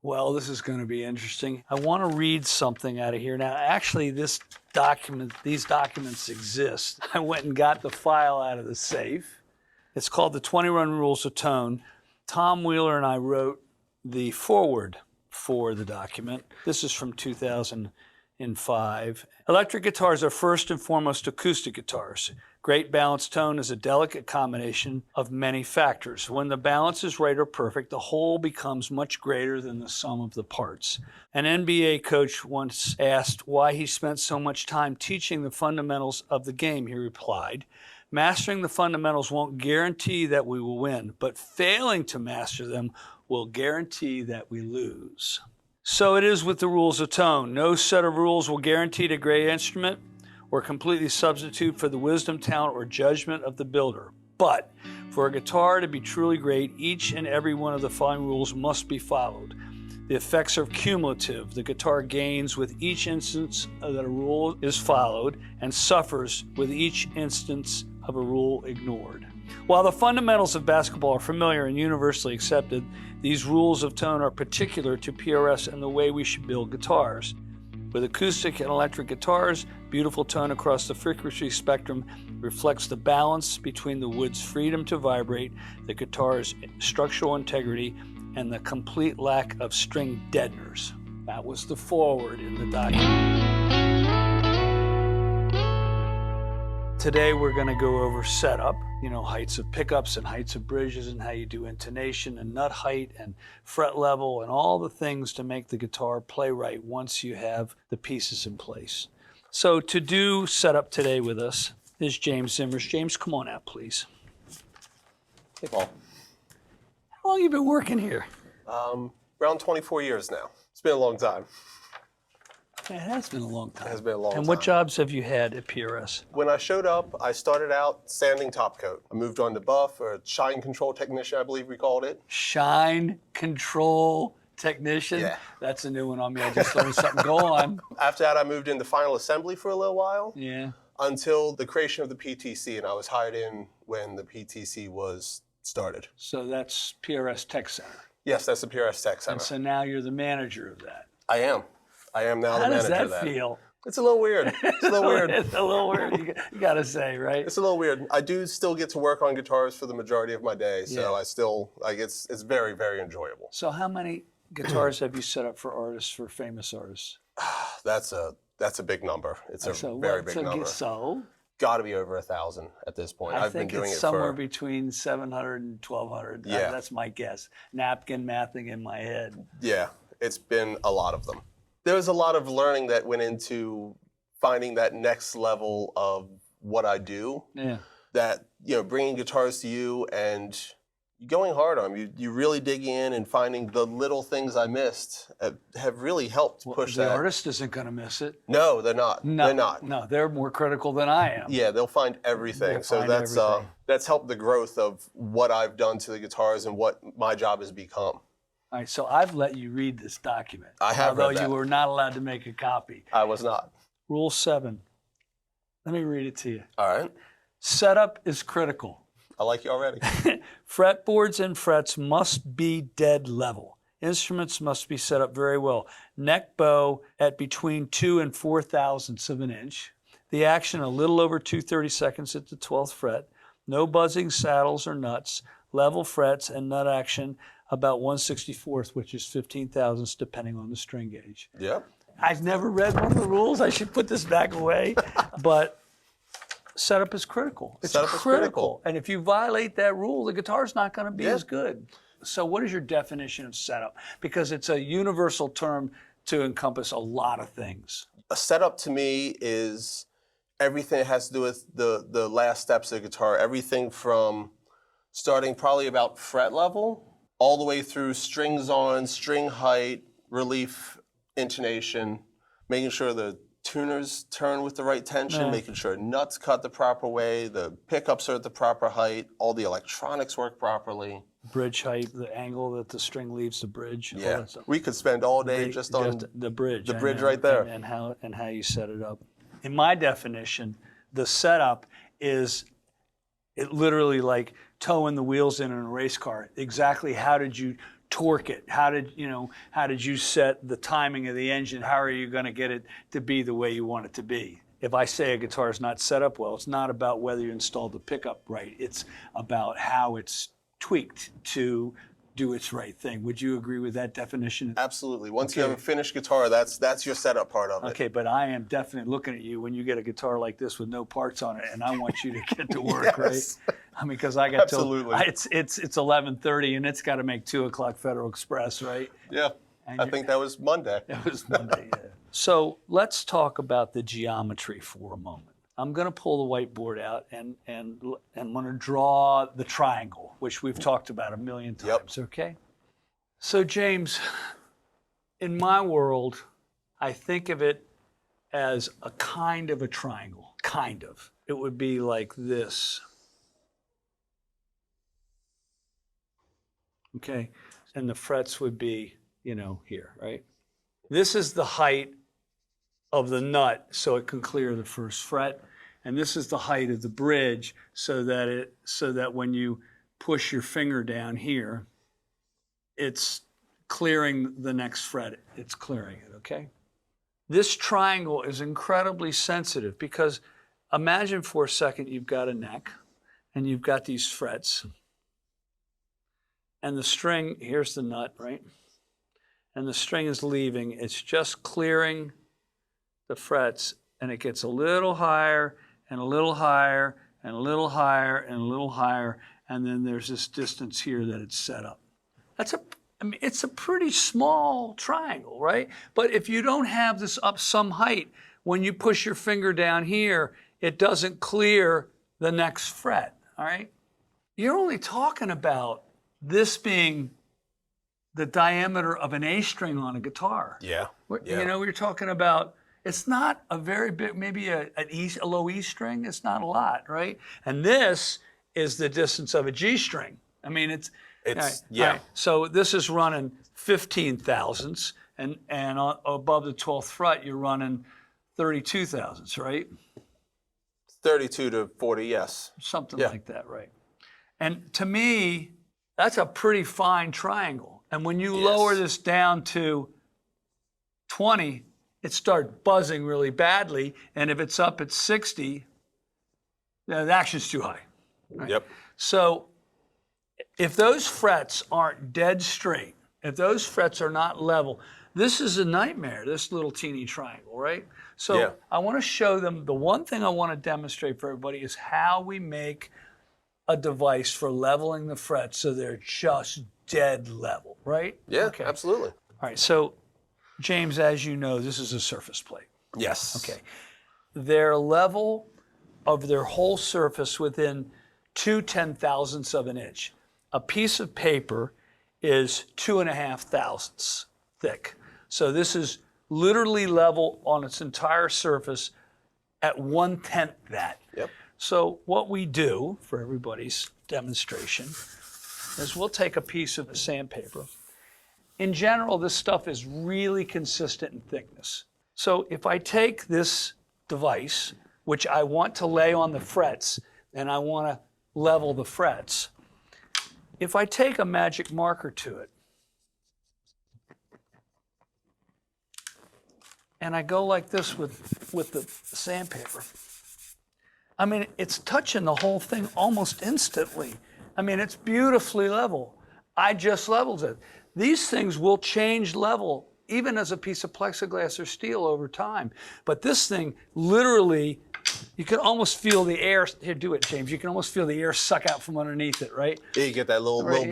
Well, this is going to be interesting. I want to read something out of here. Now, actually, these documents exist. I went and got the file out of the safe. It's called the 21 Rules of Tone. Tom Wheeler and I wrote the foreword for the document. This is from 2005. Electric guitars are first and foremost acoustic guitars. Great balanced tone is a delicate combination of many factors. When the balance is right or perfect, the whole becomes much greater than the sum of the parts. An NBA coach once asked why he spent so much time teaching the fundamentals of the game. He replied, "Mastering the fundamentals won't guarantee that we will win, but failing to master them will guarantee that we lose." So it is with the rules of tone. No set of rules will guarantee a great instrument or completely substitute for the wisdom, talent, or judgment of the builder. But for a guitar to be truly great, each and every one of the following rules must be followed. The effects are cumulative. The guitar gains with each instance that a rule is followed and suffers with each instance of a rule ignored. While the fundamentals of basketball are familiar and universally accepted, these rules of tone are particular to PRS and the way we should build guitars. With acoustic and electric guitars, beautiful tone across the frequency spectrum reflects the balance between the wood's freedom to vibrate, the guitar's structural integrity, and the complete lack of string deadeners. That was the foreword in the document. Today we're going to go over setup, heights of pickups and heights of bridges and how you do intonation and nut height and fret level and all the things to make the guitar play right once you have the pieces in place. So to do setup today with us is James Zimmers. James, come on out, please. Hey, Paul. How long have you been working here? Around 24 years now. It's been a long time. It has been a long time. It has been a long time. And what jobs have you had at PRS? When I showed up, I started out sanding top coat. I moved on to buff, or shine control technician, I believe we called it. Shine control technician? Yeah. That's a new one on me. I just learned something. Go on. After that, I moved into final assembly for a little while. Yeah. Until the creation of the PTC, and I was hired in when the PTC was started. So that's PRS Tech Center. Yes, that's the PRS Tech Center. And so now you're the manager of that. I am now the manager of that. How does that feel? It's a little weird. It's a little weird. It's a little weird, you got to say, right? It's a little weird. I do still get to work on guitars for the majority of my day, so Yeah. I still, it's very, very enjoyable. So how many guitars have you set up for artists, for famous artists? That's a big number. It's a very big number. So? Got to be over 1,000 at this point. I've been doing it's it somewhere for between 700 and 1,200. Yeah. That's my guess. Napkin mathing in my head. Yeah, it's been a lot of them. There was a lot of learning that went into finding that next level of what I do. Yeah. That, bringing guitars to you and going hard on them. You really dig in and finding the little things I missed have really helped push that. The artist isn't going to miss it. No, they're not. No, they're not. No, they're more critical than I am. Yeah, they'll find everything. That's helped the growth of what I've done to the guitars and what my job has become. All right, so I've let you read this document. I have read that. Although you were not allowed to make a copy. I was not. Rule 7. Let me read it to you. All right. Setup is critical. I like you already. Fretboards and frets must be dead level. Instruments must be set up very well. Neck bow at between 2 and 4 thousandths of an inch. The action a little over 2/32 at the 12th fret. No buzzing saddles or nuts. Level frets and nut action about 1/64th, which is 15 thousandths depending on the string gauge. Yep. I've never read one of the rules. I should put this back away. But setup is critical. It's critical. And if you violate that rule, the guitar's not going to be as good. So what is your definition of setup? Because it's a universal term to encompass a lot of things. A setup to me is everything that has to do with the last steps of the guitar. Everything from starting probably about fret level all the way through strings on, string height, relief, intonation, making sure the tuners turn with the right tension, making sure nuts cut the proper way, the pickups are at the proper height, all the electronics work properly. Bridge height, the angle that the string leaves the bridge. Yeah, all that stuff. we could spend all day just on the bridge. The bridge right there. And how you set it up. In my definition, the setup is literally like towing the wheels in a race car. Exactly how did you torque it? How did you set the timing of the engine? How are you going to get it to be the way you want it to be? If I say a guitar is not set up well, it's not about whether you installed the pickup right. It's about how it's tweaked to do its right thing. Would you agree with that definition? Absolutely. Once you have a finished guitar, that's your setup part of it. Okay, but I am definitely looking at you when you get a guitar like this with no parts on it, and I want you to get to work, right? I mean, because I got Absolutely. it's 11:30 and it's got to make 2 o'clock Federal Express, right? Yeah. I think that was Monday. That was Monday. Yeah. So let's talk about the geometry for a moment. I'm going to pull the whiteboard out and I'm going to draw the triangle, which we've talked about a million times, okay? So James, in my world, I think of it as a kind of a triangle, kind of. It would be like this, okay? And the frets would be, here, right? This is the height of the nut so it can clear the first fret, and this is the height of the bridge so that when you push your finger down here, it's clearing the next fret. It's clearing it, okay? This triangle is incredibly sensitive because imagine for a second you've got a neck and you've got these frets, and the string, here's the nut, right? And the string is leaving. It's just clearing the frets, and it gets a little higher and a little higher and a little higher and a little higher, and then there's this distance here that it's set up. It's a pretty small triangle, right? But if you don't have this up some height, when you push your finger down here, it doesn't clear the next fret, all right? You're only talking about this being the diameter of an A string on a guitar. Yeah. We're talking about, it's not a very big, maybe a low E string. It's not a lot, right? And this is the distance of a G string. I mean, it's yeah. Right. So this is running 15 thousandths, and above the 12th fret, you're running 32 thousandths, right? 32 to 40, yes. Something like that, right? And to me, that's a pretty fine triangle. And when you lower this down to 20, it starts buzzing really badly. And if it's up at 60, the action's too high. Right? Yep. So if those frets aren't dead straight, if those frets are not level, this is a nightmare, this little teeny triangle, right? So I want to show them, the one thing I want to demonstrate for everybody is how we make a device for leveling the frets so they're just dead level, right? Yeah, okay. Absolutely. All right, so James, as you know, this is a surface plate. Yes. Okay. They're level of their whole surface within 2 10,000ths of an inch. A piece of paper is 2.5 thousandths thick. So this is literally level on its entire surface at 1/10 that. Yep. So what we do for everybody's demonstration is we'll take a piece of the sandpaper. In general, this stuff is really consistent in thickness. So if I take this device, which I want to lay on the frets, and I want to level the frets, if I take a magic marker to it, and I go like this with the sandpaper, I mean, it's touching the whole thing almost instantly. I mean, it's beautifully level. I just leveled it. These things will change level, even as a piece of plexiglass or steel over time. But this thing, literally, you can almost feel the air. Here, do it, James. You can almost feel the air suck out from underneath it, right? Yeah, you get that little bit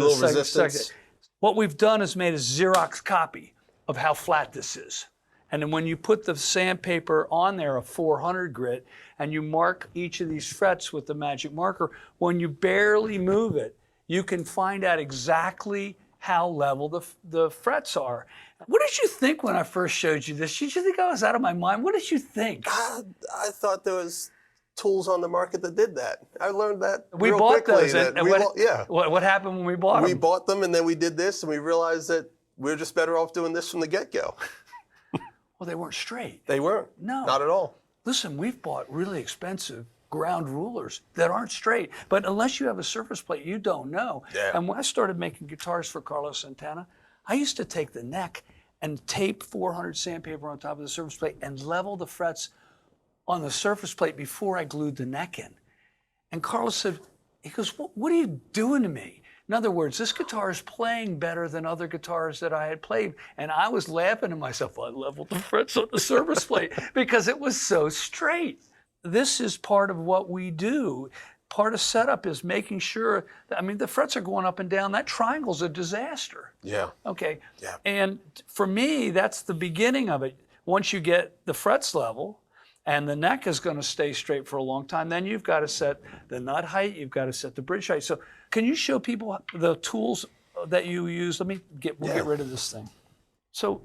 of resistance. What we've done is made a Xerox copy of how flat this is. And then when you put the sandpaper on there, a 400 grit, and you mark each of these frets with the magic marker, when you barely move it, you can find out exactly how level the frets are. What did you think when I first showed you this? Did you think I was out of my mind? What did you think? I thought there was tools on the market that did that. I learned that we real bought quickly. those. What happened when we bought them? We bought them, and then we did this, and we realized that we were just better off doing this from the get-go. Well, they weren't straight. They weren't. No. Not at all. Listen, we've bought really expensive ground rulers that aren't straight. But unless you have a surface plate, you don't know. Yeah. And when I started making guitars for Carlos Santana, I used to take the neck and tape 400 sandpaper on top of the surface plate and level the frets on the surface plate before I glued the neck in. And Carlos said, he goes, what are you doing to me? In other words, this guitar is playing better than other guitars that I had played. And I was laughing to myself, I leveled the frets on the surface plate because it was so straight. This is part of what we do. Part of setup is making sure that, I mean, the frets are going up and down. That triangle's a disaster. Yeah. Okay. Yeah. And for me, that's the beginning of it. Once you get the frets level, and the neck is going to stay straight for a long time, then you've got to set the nut height, you've got to set the bridge height. So can you show people the tools that you use? We'll get rid of this thing. So,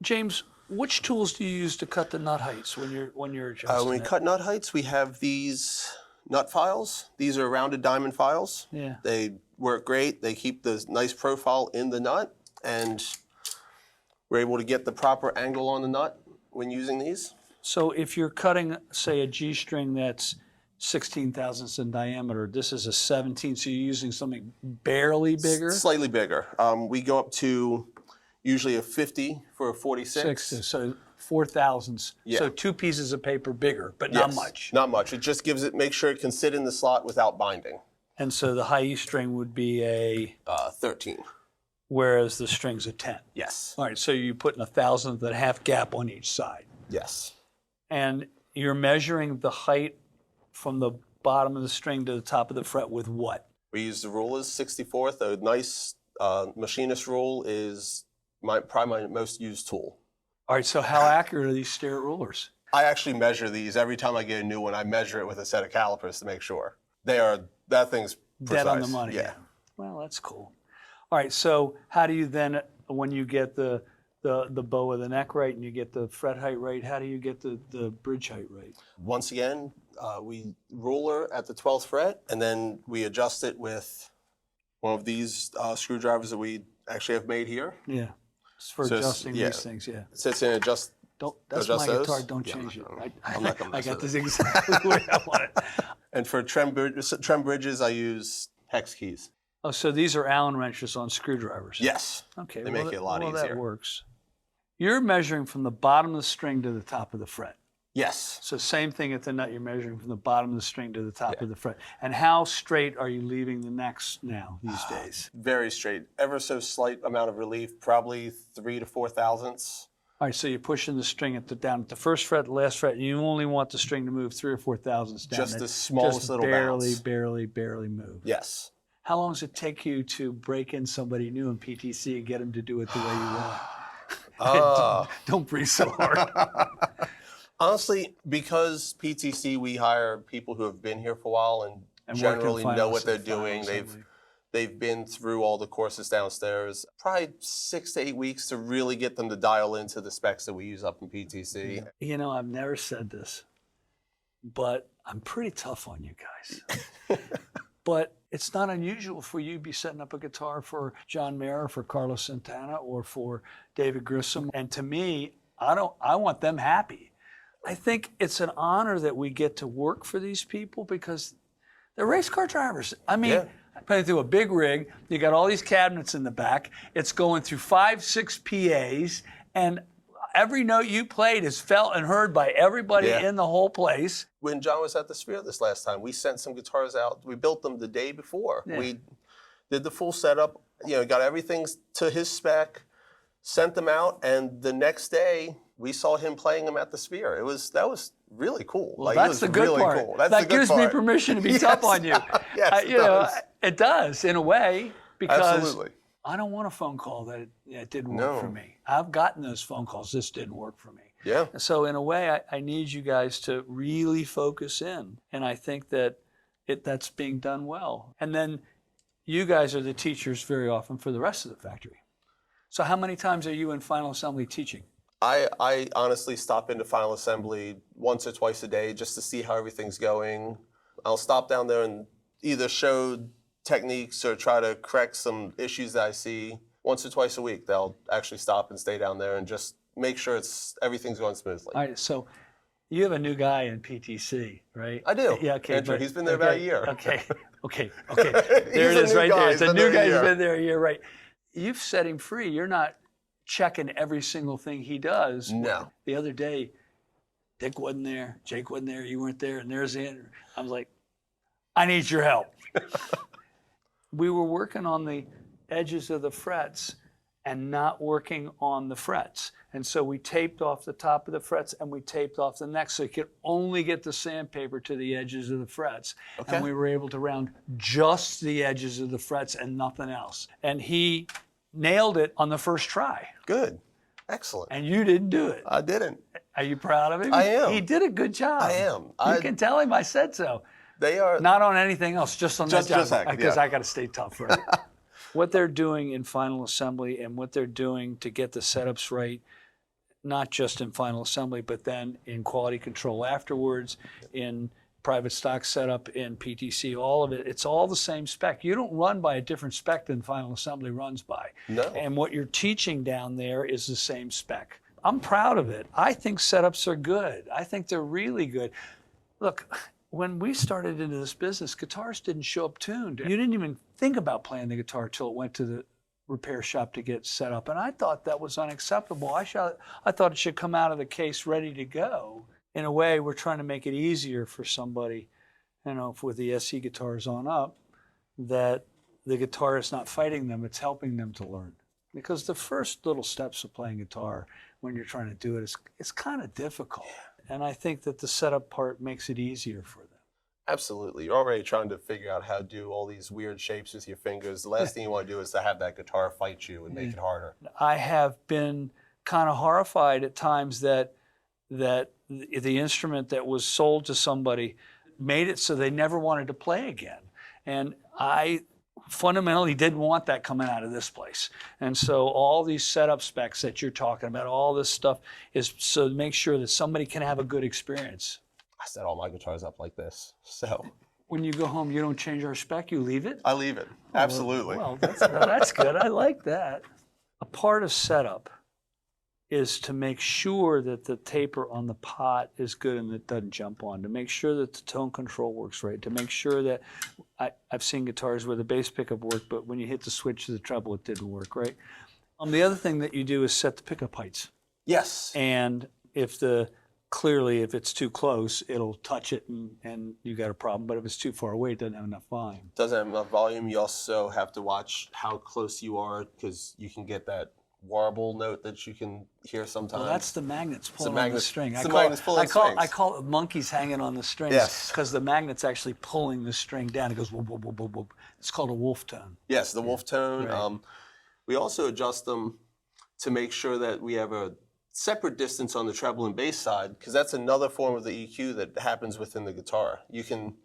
James, which tools do you use to cut the nut heights when you're adjusting When we cut nut heights, we have these nut files. These are rounded diamond files. Yeah. They work great. They keep the nice profile in the nut, and we're able to get the proper angle on the nut when using these. So if you're cutting, say, a G string that's 16 thousandths in diameter, this is a 17, so you're using something barely bigger? Slightly bigger. We go up to usually a 50 for a 46. So 4 thousandths. Yeah. So 2 pieces of paper bigger, but not much. Not much. It just gives it, make sure it can sit in the slot without binding. And so the high E string would be a 13. Whereas the string's a 10. Yes. All right, so you're putting a thousandth and a half gap on each side. Yes. And you're measuring the height from the bottom of the string to the top of the fret with what? We use the rulers, 64th. A nice machinist rule is probably my most used tool. All right, so how accurate are these Starrett rulers? I actually measure these every time I get a new one. I measure it with a set of calipers to make sure. That thing's precise. Dead on the money. Yeah. Well, that's cool. All right, so how do you then, when you get the bow of the neck right and you get the fret height right, how do you get the bridge height right? Once again, we ruler at the 12th fret, and then we adjust it with one of these screwdrivers that we actually have made here. Yeah, it's for adjusting these things, yeah. It sits in adjust. That's adjust my those? guitar, don't Yeah, change it. I'm not going to I got this exactly the way I want it. And for trem bridges, I use hex keys. Oh, so these are Allen wrenches on screwdrivers? Yes. Okay, They make it a lot easier. That works. You're measuring from the bottom of the string to the top of the fret. Yes. So same thing at the nut, you're measuring from the bottom of the string to the top of the fret. And how straight are you leaving the necks now these days? Very straight. Ever so slight amount of relief, probably 3 to 4 thousandths. All right, so you're pushing the string down at the first fret, the last fret, and you only want the string to move 3 or 4 thousandths down. Just the smallest little bounce. Barely move. Yes. How long does it take you to break in somebody new in PTC and get them to do it the way you want? Don't breathe so hard. Honestly, because PTC, we hire people who have been here for a while and generally know what they're doing. They've been through all the courses downstairs. Probably 6 to 8 weeks to really get them to dial into the specs that we use up in PTC. You know, I've never said this, but I'm pretty tough on you guys. But it's not unusual for you to be setting up a guitar for John Mayer, for Carlos Santana, or for David Grissom. And to me, I want them happy. I think it's an honor that we get to work for these people because they're race car drivers. I mean, putting through a big rig, you got all these cabinets in the back. It's going through 5, 6 PAs, and every note you played is felt and heard by everybody in the whole place. When John was at the Sphere this last time, we sent some guitars out. We built them the day before. Yeah. We did the full setup, got everything to his spec, sent them out, and the next day we saw him playing them at the Sphere. That was really cool. Well, that's the good really part. Cool. That's that the good gives part. me permission to be tough on you. Yes, it does. It does in a way because Absolutely. I don't want a phone call that it didn't work for me. I've gotten those phone calls. This didn't work for me. Yeah. So in a way, I need you guys to really focus in, and I think that that's being done well. And then you guys are the teachers very often for the rest of the factory. So how many times are you in final assembly teaching? I honestly stop into final assembly once or twice a day just to see how everything's going. I'll stop down there and either show techniques or try to correct some issues that I see. Once or twice a week, they'll actually stop and stay down there and just make sure everything's going smoothly. All right, so You have a new guy in PTC, right? I do. Yeah, okay. Andrew, he's been there about a year. Okay. There it is right there. It's a new guy who's been there a year, right? You've set him free. You're not checking every single thing he does. No. The other day, Dick wasn't there, Jake wasn't there, you weren't there, and there's Andrew. I was like, I need your help. We were working on the edges of the frets and not working on the frets. And so we taped off the top of the frets and we taped off the neck so you could only get the sandpaper to the edges of the frets. Okay. And we were able to round just the edges of the frets and nothing else. And he nailed it on the first try. Good. Excellent. And you didn't do it. I didn't. Are you proud of him? I am. He did a good job. I am. You can tell him I said so. They are. Not on anything else, just on that job. Because yeah. I got to stay tough, right? What they're doing in final assembly and what they're doing to get the setups right, not just in final assembly, but then in quality control afterwards, in private stock setup, in PTC, all of it, it's all the same spec. You don't run by a different spec than final assembly runs by. No. And what you're teaching down there is the same spec. I'm proud of it. I think setups are good. I think they're really good. Look, when we started into this business, guitars didn't show up tuned. You didn't even think about playing the guitar till it went to the repair shop to get set up. And I thought that was unacceptable. I thought it should come out of the case ready to go. In a way, we're trying to make it easier for somebody, you know, with the SE guitars on up, that the guitar is not fighting them, it's helping them to learn. Because the first little steps of playing guitar when you're trying to do it, it's kind of difficult. And I think that the setup part makes it easier for them. Absolutely. You're already trying to figure out how to do all these weird shapes with your fingers. The last thing you want to do is to have that guitar fight you and make it harder. I have been kind of horrified at times that the instrument that was sold to somebody made it so they never wanted to play again. And I fundamentally didn't want that coming out of this place. And so all these setup specs that you're talking about, all this stuff is so to make sure that somebody can have a good experience. I set all my guitars up like this. So When you go home, you don't change our spec, you leave it? I leave it. Absolutely. Well, that's good. I like that. A part of setup is to make sure that the taper on the pot is good and it doesn't jump on, to make sure that the tone control works right, to make sure that I've seen guitars where the bass pickup worked, but when you hit the switch to the treble, it didn't work, right? The other thing that you do is set the pickup heights. Yes. And if it's too close, it'll touch it and you got a problem. But if it's too far away, it doesn't have enough volume. Doesn't have enough volume. You also have to watch how close you are because you can get that warble note that you can hear sometimes. Well, that's the magnets pulling on the string. It's the magnets pulling the strings. I call it monkeys hanging on the strings. Yes. Because the magnet's actually pulling the string down. It goes whoop, whoop, whoop, whoop, whoop. It's called a wolf tone. Yes, the wolf tone. Right. We also adjust them to make sure that we have a separate distance on the treble and bass side, because that's another form of the EQ that happens within the guitar. You can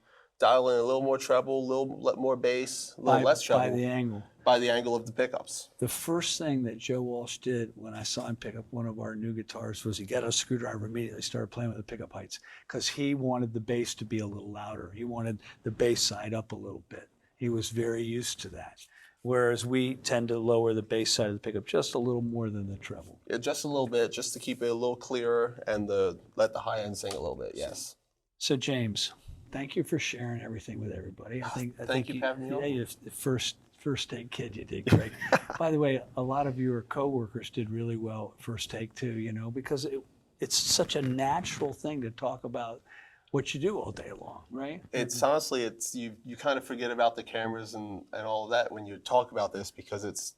dial in a little more treble, a little more bass, a little less treble. By the angle. By the angle of the pickups. The first thing that Joe Walsh did when I saw him pick up one of our new guitars was he got a screwdriver, immediately started playing with the pickup heights because he wanted the bass to be a little louder. He wanted the bass side up a little bit. He was very used to that. Whereas we tend to lower the bass side of the pickup just a little more than the treble. Yeah, just a little bit, just to keep it a little clearer and let the high end sing a little bit, yes. So James, thank you for sharing everything with everybody. I think you for having me on. Yeah, you're the first take kid, you did great. By the way, a lot of your coworkers did really well at first take too, because it's such a natural thing to talk about what you do all day long, right? It's honestly, you kind of forget about the cameras and all of that when you talk about this because it's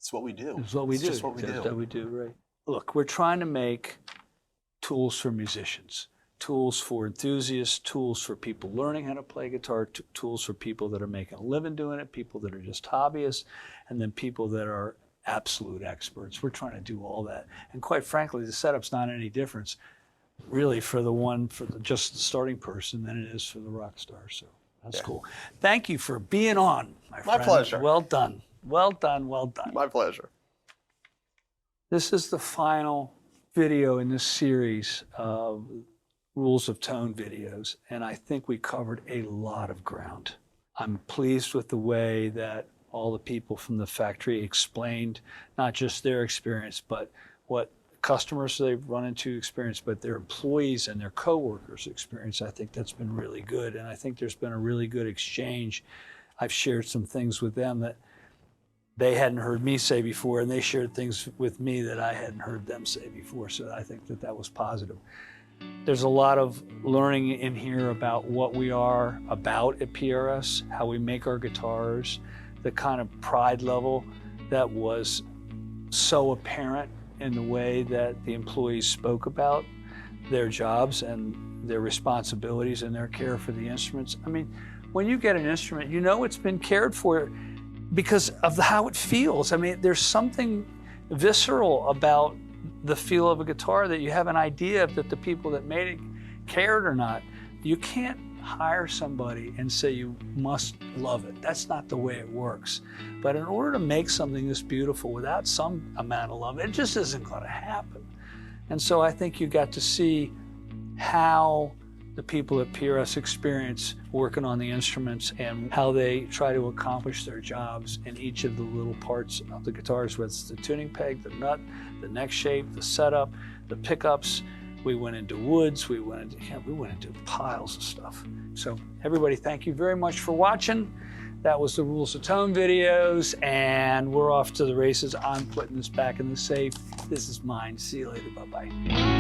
what we do. It's what we do. Just what we do. It's what we do, right? Look, we're trying to make tools for musicians, tools for enthusiasts, tools for people learning how to play guitar, tools for people that are making a living doing it, people that are just hobbyists, and then people that are absolute experts. We're trying to do all that. And quite frankly, the setup's not any difference really for just the starting person than it is for the rock star. So that's cool. Thank you for being on, my friend. My pleasure. Well done. Well done. Well done. My pleasure. This is the final video in this series of Rules of Tone videos, and I think we covered a lot of ground. I'm pleased with the way that all the people from the factory explained not just their experience, but what customers they've run into experience, but their employees and their coworkers experience. I think that's been really good. And I think there's been a really good exchange. I've shared some things with them that they hadn't heard me say before, and they shared things with me that I hadn't heard them say before. So I think that that was positive. There's a lot of learning in here about what we are about at PRS, how we make our guitars, the kind of pride level that was so apparent in the way that the employees spoke about their jobs and their responsibilities and their care for the instruments. I mean, when you get an instrument, you know it's been cared for because of how it feels. I mean, there's something visceral about the feel of a guitar that you have an idea that the people that made it cared or not. You can't hire somebody and say you must love it. That's not the way it works. But in order to make something this beautiful without some amount of love, it just isn't going to happen. And so I think you got to see how the people at PRS experience working on the instruments and how they try to accomplish their jobs in each of the little parts of the guitars, whether it's the tuning peg, the nut, the neck shape, the setup, the pickups. We went into woods, we went into piles of stuff. So everybody, thank you very much for watching. That was the Rules of Tone videos, and we're off to the races. I'm putting this back in the safe. This is mine. See you later. Bye-bye.